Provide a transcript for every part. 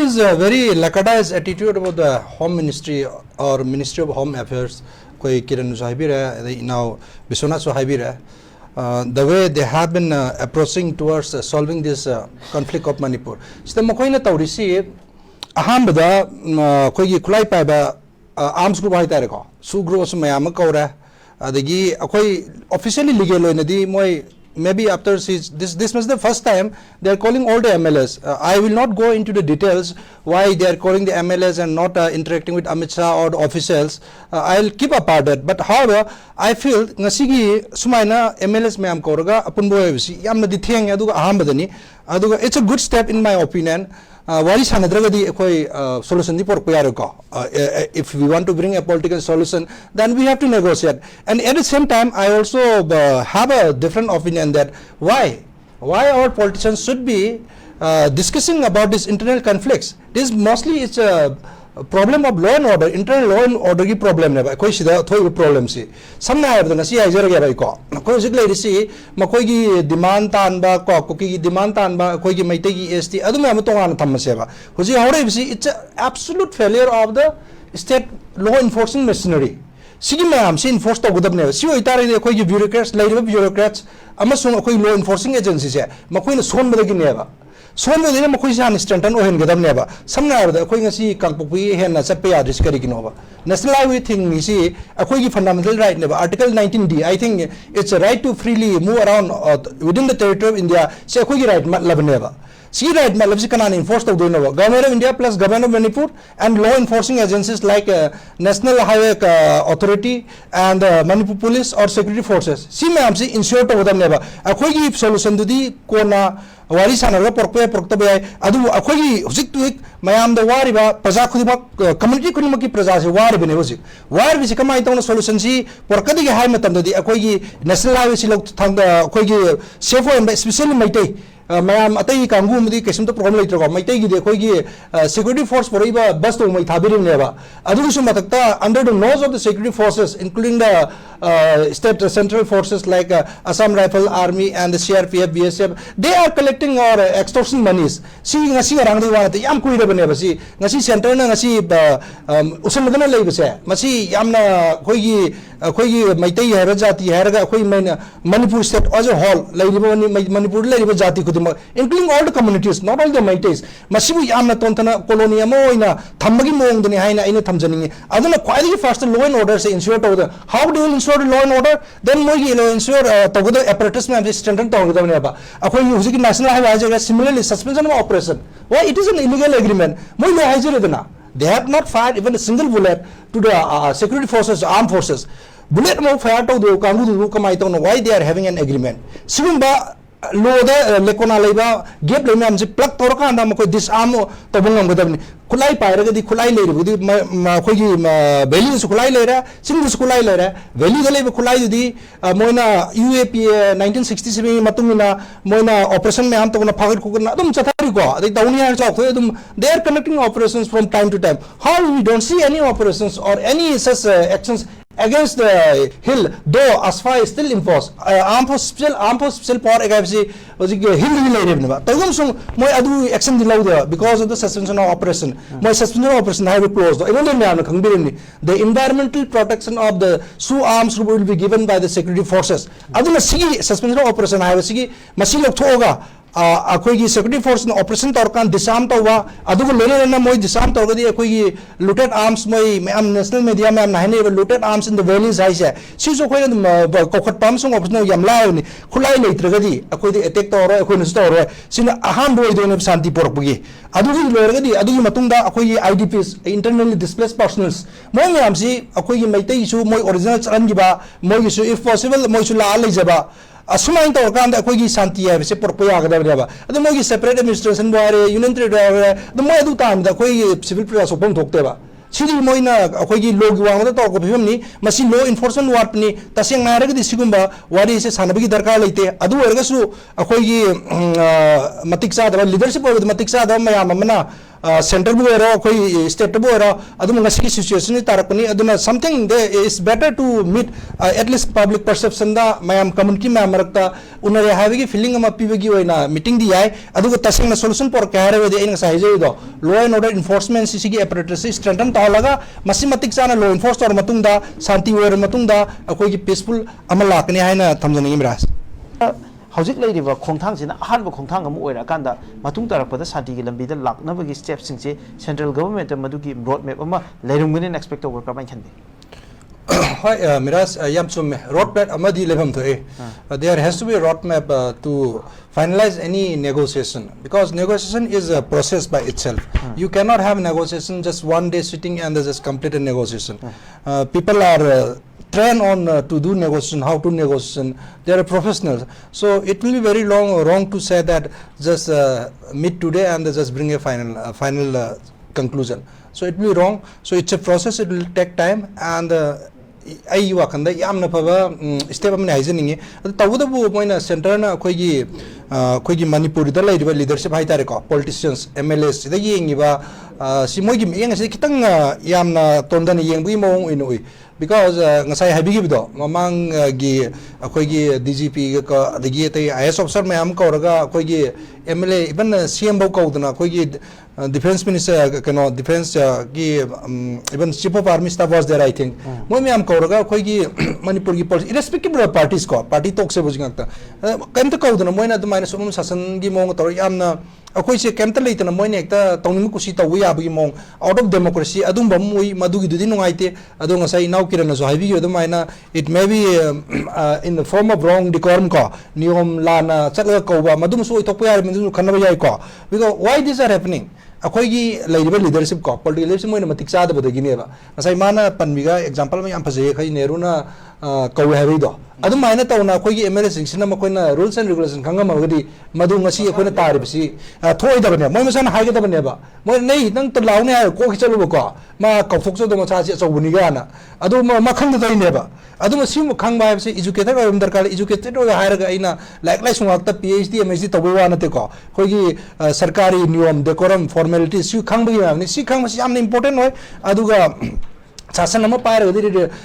is a very lackadaisical attitude about the Home Ministry or Ministry of Home Affairs. Koi Kiran Sahibira, now Biswanath Sahibira. The way they have been approaching towards solving this conflict of Manipur. So, Makoina Taurisi, Ahambada, Kogi Kulai Paba, arms group Haitareko, Su Gros Mayamakaura, the Gi, officially legal in the Moi. Maybe after this was the first time they are calling all the MLS. I will not go into the details why they are calling the MLS and not interacting with Amit Shah or the officials. I'll keep apart that. But however, I feel ngasigi sumaina MLS me am koraga apun boy bisi yamna dithiang aduga ahambadani aduga it's a good step in my opinion. Wari sanadragadi ekoi solution di por ko. If we want to bring a political solution, then we have to negotiate. And at the same time, I also have a different opinion that why our politicians should be discussing about these internal conflicts. This mostly it's a problem of law and order, internal law and order ki problem ne ba koi sida thoi problem si samna hai da si ai jara ga ko koi jigle ri si makoi gi demand tan ba ko ki demand tan ba koi gi maite gi st adu me am to an tham se ba hoji hore si it's an absolute failure of the state law enforcing machinery sigi me am si enforce to gudab ne si oi tare koi gi bureaucrats lairiba bureaucrats amasung koi law enforcing agency se makoi na son ba gi ne ba Some of them are strengthened or Gadam never. Some now the Queen see Kampuki and Sapia Discarikinova. National Highway thing we see a quite fundamental right never. Article 19D. I think it's a right to freely move around within the territory of India. Say a quickie right, love never. See right, Malavsikan enforced of Dunova. Government of India plus Government of Manipur and law enforcing agencies like National Highway Authority and Manipur Police or Security Forces. See, ma'am, see, ensure to them never. A quickie solution to the Kona. Wari sanaga porpe portabe adu akhoi husik tu mayam da wari ba praja khudima community khudima ki praja se wari bene husik wari bi kamai tawna solution si porkadi ge hai matam da di akhoi national highway si lok thang da akhoi ge safe and especially maitai mayam atai kangu mudi kesum to problem laitro maitai gi de akhoi ge security force poraiba bus to mai thabirim neba adu su matakta under the nose of the security forces including the state central forces like Assam Rifle Army and the CRPF BSF they are collecting or extortion monies. See, ngasi orang di wana yam kui rebene basi ngasi center na ngasi usul madana lay basi masi yam na koi maitai hai jati hai raga koi Manipur state as a whole lay riba Manipur lay riba jati kudima including all the communities not all the maitais masi bu yam na tontana colony mo ina thamagi moong dani hai na ina thamjani aduna quite faster law and order se ensure to the how do you ensure law and order then mo gi ensure to the apparatus me strengthen to the ba akhoi use national highway similarly suspension of operation why it is an illegal agreement mo no hajire they have not fired even a single bullet to the security forces armed forces bullet mo fire to do kangu do kamai to why they are having an agreement simba law the lekona leba gap le nam plug tor ka anda mo disarm to bungam gadabni kulai pairaga di kulai le ri khoi gi value su kulai le ra sing su kulai le ra value le be kulai di moina UAP 1967 matumina moina operation me am to na phagir ku na dum chathari ko they down here chok dum they are conducting operations from time to time how we don't see any operations or any such actions against the hill though asfa is still enforced armed force special power agabsi was hill hill tagum sum moi adu action dilau there because of the suspension of operation my suspension of operation have closed even the environmental protection of the Sioux arms group will be given by the security forces aduna sigi suspension of operation have sigi masi lok thoga akhoi security force na operation torkan disarm tawwa adugo lene na moi disarm tawgadi akhoi looted arms moi am national media me am nahine looted arms in the valleys haise si so khoi kokhat pam sung operation yam lai ni khulai leitragadi akhoi attack tawro akhoi na tawro sina aham boi de shanti porpagi adugi loragadi adugi matungda akhoi IDPs internally displaced persons moi me am si akhoi maitai su moi original charan giba moi su if possible moi su la leijaba asuma into kan da koi santi hai se por poya ga da ba adu mo gi separate administration bare union territory the mo adu time da koi civil process opon thokte ba sidi moina koi gi log wa da to ko phim ni masi law enforcement work ni taseng na ra gi sigumba wari se sanabigi darkar leite adu erga su koi gi matik sa da leadership of matik sa da mayam amna center bu ero koi state bu ero adu ngasi ki situation ni tarakani aduna something there is better to meet at least public perception da mayam community ma marakta unare havigi feeling ama pibagi oina meeting di ai adu tasing na solution por kare we de ngasai je do law and order enforcement sigi apparatus strengthen ta laga masi matik chana law enforce or matung da santi wer matung da akoi ki peaceful ama lakani haina thamjani imras hojik leiriba khongthang ahanba khongthang amu oirаканда matung tarakpada santi gi lambi da laknabagi steps singse central government madugi road map ama leirungmini expect over ka ban khandi hi miras yamsum road map amadi lebam thoe there has to be a road map to finalize any negotiation because negotiation is a process by itself you cannot have negotiation just one day sitting and just complete a negotiation people are trained on to do negotiation, how to negotiation. They are professionals. So it will be very wrong to say that just meet today and just bring a final conclusion. So it will be wrong. So it's a process. It will take time and ai wakanda yamna phaba step amne haijeningi tawudabu moina center na khoigi manipuri da laiba leadership haitare ko politicians mls da yengiba si moigi yeng se kitang yamna tondani yengbi mong inui because ngasai habigi bido mamang gi khoigi dgp ka dagi tai is officer mayam ko raga khoigi mla even cm bo ko dana khoigi defense minister kano defense ki even chief of army staff was there I think moi mayam ko raga khoigi manipur gi policy irrespective of parties ko party talk se bujingakta kan ta ko dana moina dumaina sumum sasan gi mong tor yamna akoi se kemta leitana moine ekta tawning kusi tawu yabagi mong out of democracy adum bamui madugi dudi nungaite adu ngasai naw kirana so habi gi dumaina it may be in the form of wrong decorum ko niyom lana chatla ko ba madum so itokpa yar mindu khanna yai ko because why these are happening akoigi lairiba leadership ko political leadership moina matik chada bodagi ne ba ngasai mana panmiga example ma yam phajai khai neruna kawi habido adu maina tawna akoigi mls singna makoina rules and regulation khanga magadi madu ngasi akoina taribsi thoi dabane moi masan haige dabane ba moi nei nang to laune ha ko khichalu ko ma kawthok so do ma cha chi chawuni ga na adu ma khang da ne ba adu ma sim khang ba se educated or darkar educated or hire ga ina like sungakta phd msc to wa na te ko koigi sarkari niyom decorum formalities si khang ba ni si khang ma si am important hoy adu ga शासन अमा पायरगदी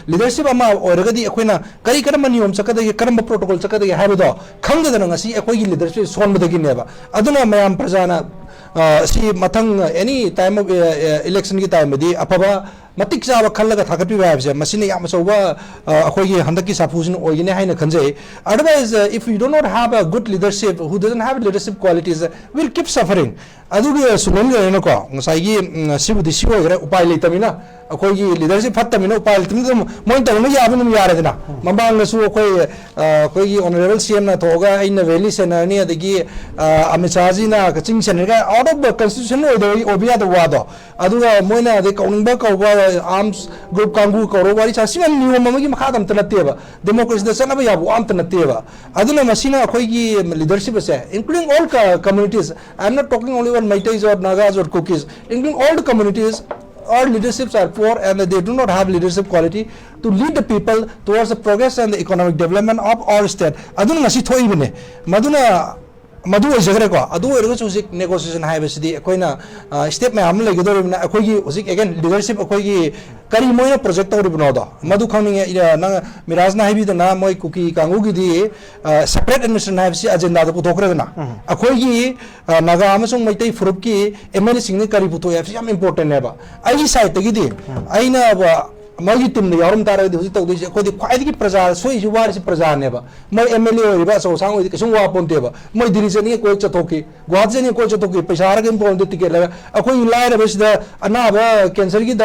leadership अमा ओरगदी अखोइना करी करम नियम चकदगी करम protocol चकदगी हाबदो खंगदन ngasi अखोइगी लीडरशिप सोनबदगी नेबा अदुना मयाम प्रजाना सी मथंग एनी टाइम ऑफ इलेक्शन की टाइम दी अफबा मतिक चाब खल्लगा थागपि बायबसे मसिने याम सौबा अखोइगी हंदकी साफुजिन ओइगिने हाइना खंजै otherwise if you do not have a good leadership who doesn't have leadership qualities will keep suffering adugi sunon ga ko ngasai sibudi sibo gre upai leitamina अखोई लीडरशिप फत्तमिनो उपाय तुम मोइन तवनो याबनो यारेदना मबांग नसु अखोई अखोई ऑनरेबल सीएम ना थोगा इन वैली सेनानी अदगी अमिचाजी ना कचिंग सेनगा आउट ऑफ द कॉन्स्टिट्यूशन ओबिया द वादो अदुगा मोइना दे कौनिंगबा कौबा आर्म्स ग्रुप कांगू कौरो वारी सासिमन नियम ममगी मखादम तनतेबा डेमोक्रेसी द सनबा याबो आम तनतेबा अदुना मसिना अखोईगी लीडरशिप से including all communities I am not talking only one Meiteis or Nagas or Kukis including all the communities all leaderships are poor and they do not have leadership quality to lead the people towards the progress and the economic development of our state aduna ngasi thoi bine maduna madu jagre ko adu ergo chusik negotiation haibasidi akoina step me am legi dorina akoigi husik again leadership akoigi kari moina project tori binodo madu khawning na miraj na haibi na moi kuki kangu gi di separate administration haibsi agenda da puthokre na akoigi naga amasung maitai furup ki ml sing ne kari putho yafi am important ne ba ai side gi di aina मगी team ने यारम तारा दि हुजि तौ दि कोदि ख्वाइदि प्रजा सोइ जु वारि प्रजा नेबा मै MLA होइबा सो सांग होइदि कसुं वा पोन्तेबा मै दिरिजनी कोइ चथोकी ग्वाजनी कोइ चथोकी पैसा रगे पोन दि टिकेट लगा अखोइ लाइर बसिदा अनाबा कैंसर की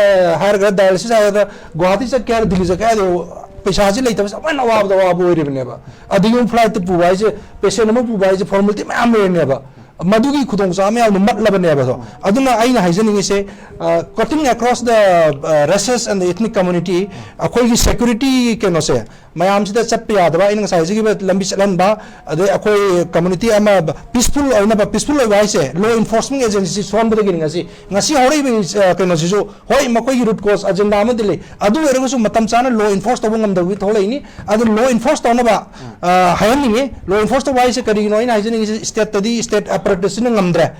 हायर ग डायलिसिस आया ग्वाहाटी से क्या दिल्ली से क्या पैसा से लेता सब नवाब दवाब होइरिबनेबा अदिगुम फ्लाइट पुबाइसे पेशेंट म पुबाइसे फॉर्मेलिटी मैम लेनेबा मधुगी खुदों सामे आउ मटलबनेबा तो अदुना आइना हाइजनिंग से cutting across the races and the ethnic community अखोई security के नो से मैम से चप यादबा इन साइज की लंबी चलन बा अदे अखोई community अमा peaceful और peaceful वाइ से law enforcement agency सोन बदे गिन ngasi हौरै के नो जो होय मकोई root cause agenda म दिले अदु एरगो सु मतम चाना law enforce तब ngम दबि थोलैनी अदु law enforce तौना बा हायनिंग law enforce तो वाइ से करी नो इन हाइजनिंग state तदी state apparatus in ngamdre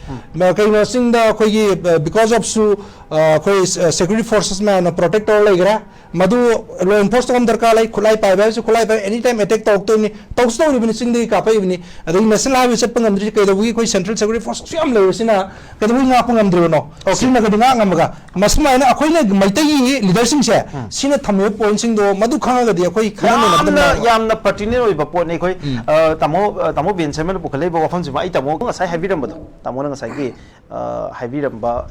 kai no sing da khoi because of su khoi security forces man protect all like madu law enforcement darkar lai khulai pai ba su khulai pai anytime attack talk to ni talk sto ni sing di ka pai ni adu national highway set pangam dri kai da wi khoi central security force siam le sina ka da wi nga pangam dri no sina ka dinga ngam ga masma na akhoi na maitai leadership se sina thamyo point sing do madu khanga ga di akhoi khana na yamna pertinent oi ba pot nei khoi tamo bin semen bu khalai ba wafam ji ba ai tamo nga sai habiram ba tamo nga sai ki habiram ba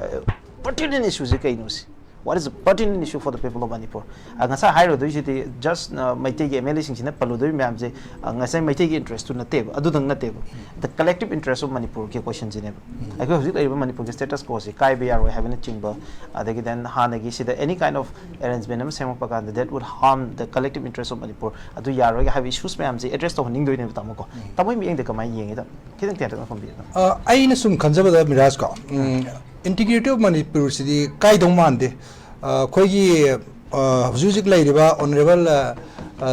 pertinent issue je kai no si what is a pertinent issue for the people of Manipur? Angasa higher do you just Maitegi MLA sing in Paludu Mamse, Angasa Maitegi interest to Natebo, Adudang Natebo. The collective interest of Manipur questions in ever. I go visit Manipur status quo, Kai BR having a chamber, they then Hanagi see that any kind of arrangement that would harm the collective interest of Manipur. Adu Yaro have issues Mamse, addressed of Ningo in Tamoko. Tamu being the Kamai Ying, killing theatre from Vietnam. I assume conservative Miraska. Integrity of Manipur city kai dong mande khoi hujik lairiba honorable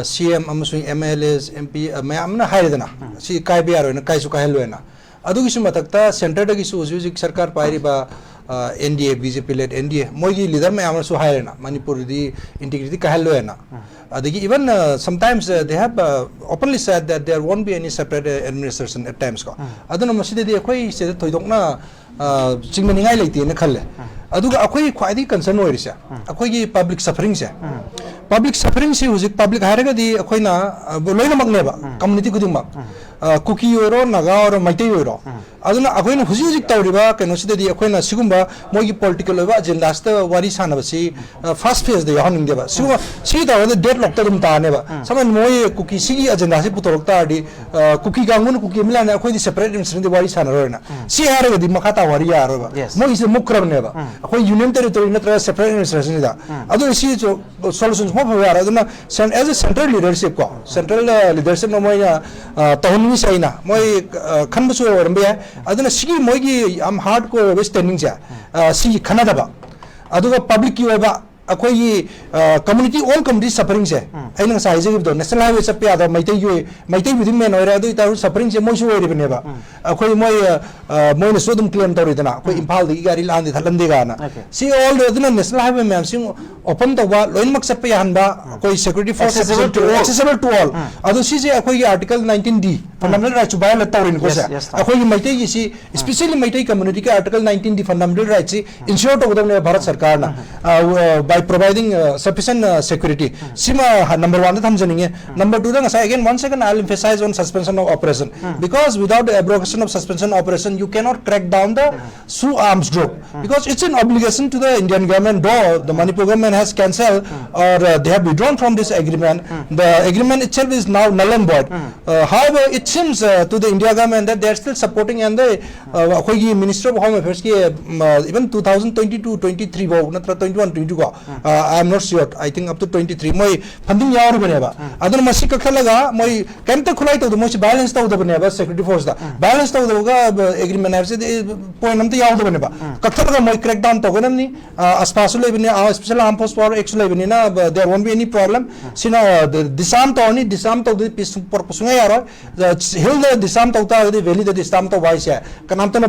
CM amasung MLAs MP mayam na haidana si kai biaro na kai su kai loena adu gisu matakta center da gisu hujik sarkar pairiba NDA BJP led NDA mogi leader mayam su hairena Manipur di integrity kai loena adigi even sometimes they have openly said that there won't be any separate administration at times ko aduna masidi di khoi se thoidokna chingmaningai leite na khalle aduga akhoi khwadi concern oirisa akhoi public suffering se hujik public haraga di akhoi na loina magneba community kudingma kuki oro naga oro maitai oro aduna akhoi na hujik tawriba keno sida di akhoi na sigumba mogi political oba agenda sta wari sanabasi first phase de yahaning deba siguma sida the deadlock tadum ta neba saman moi kuki sigi agenda si putorokta di kuki gangun kuki milana akhoi di separate administration de wari sanarona si haraga di makata wari yaroba moi is mukram neba akhoi union territory natra separate administration da adu si solutions mo bhawara aduna as a central leadership ko central leadership no moi tahunni saina moi khanbusu rambe aduna sigi moi gi am hard ko standing ja si khanadaba aduga public ki oba akhoi community all community suffering se aina sai je do national highway chape ada maitai within men oira adu ta suffering se moi su ori baneba akhoi moi na sodum claim toridana akhoi imphal di gari landi thalam de gana si all aduna national highway ma'am sing open to ba loin mak chape hanba akhoi security force accessible to all adu si je akhoi article 19D fundamental rights by la torin ko sa akhoi maitai gi si especially maitai community ka article 19D fundamental rights ensure to godam ne bharat sarkar na by providing sufficient security. Sima number 1 number 2 again once again I'll emphasize on suspension of operation because without the abrogation of suspension of operation you cannot crack down the Sioux arms group because it's an obligation to the Indian government though the Manipur government has cancelled or they have withdrawn from this agreement. The agreement itself is now null and void. However, it seems to the India government that they are still supporting and the Minister of Home Affairs even 2022-23 natra 21-22 I am not sure. I think up to 23. Moi funding yaar baneba. Adun masi kakhalaga moi kemta khulai to moi balance to baneba security force da. Balance to ga agreement have se point namte yaar baneba. Kakhalaga moi crack down to ganam ni aspasul lebni special armed force power actually lebni na there won't be any problem. Sina disarm to ni disarm to the peace purpose nga yaro. Hill the disarm to ta the valley the disarm to wise hai. Kanam to na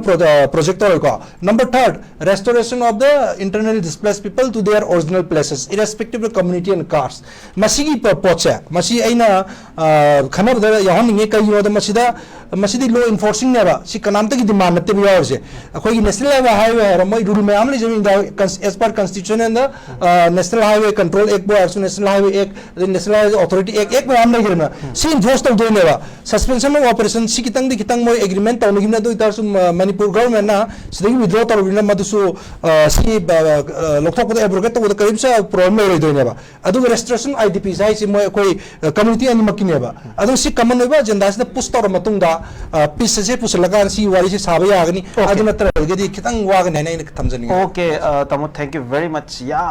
project ko. Number 3 restoration of the internally displaced people to their original places irrespective of community and caste masigi pocha masi aina khanab da yahan nge kai yo da masidi law enforcing neba si kanam ta ki demand natte bi yaar se akhoi national highway ramai rule me amle jamin da as per constitution and the national highway control act bo national highway act the national highway authority act me amle girna si enforce to do neba suspension of operation si kitang moi agreement ta ngina do itar sum Manipur government na sidagi withdraw to rina madusu si lokthok ko abrogate to karim sa problem oi do neba adu restoration IDP sai si moi koi community ani makineba adu si common ba janda sa push to matung da piece se pusalagan si wari se sabe agni adu natra gedi kitang wagni na thamjani okay tamo thank you very much ya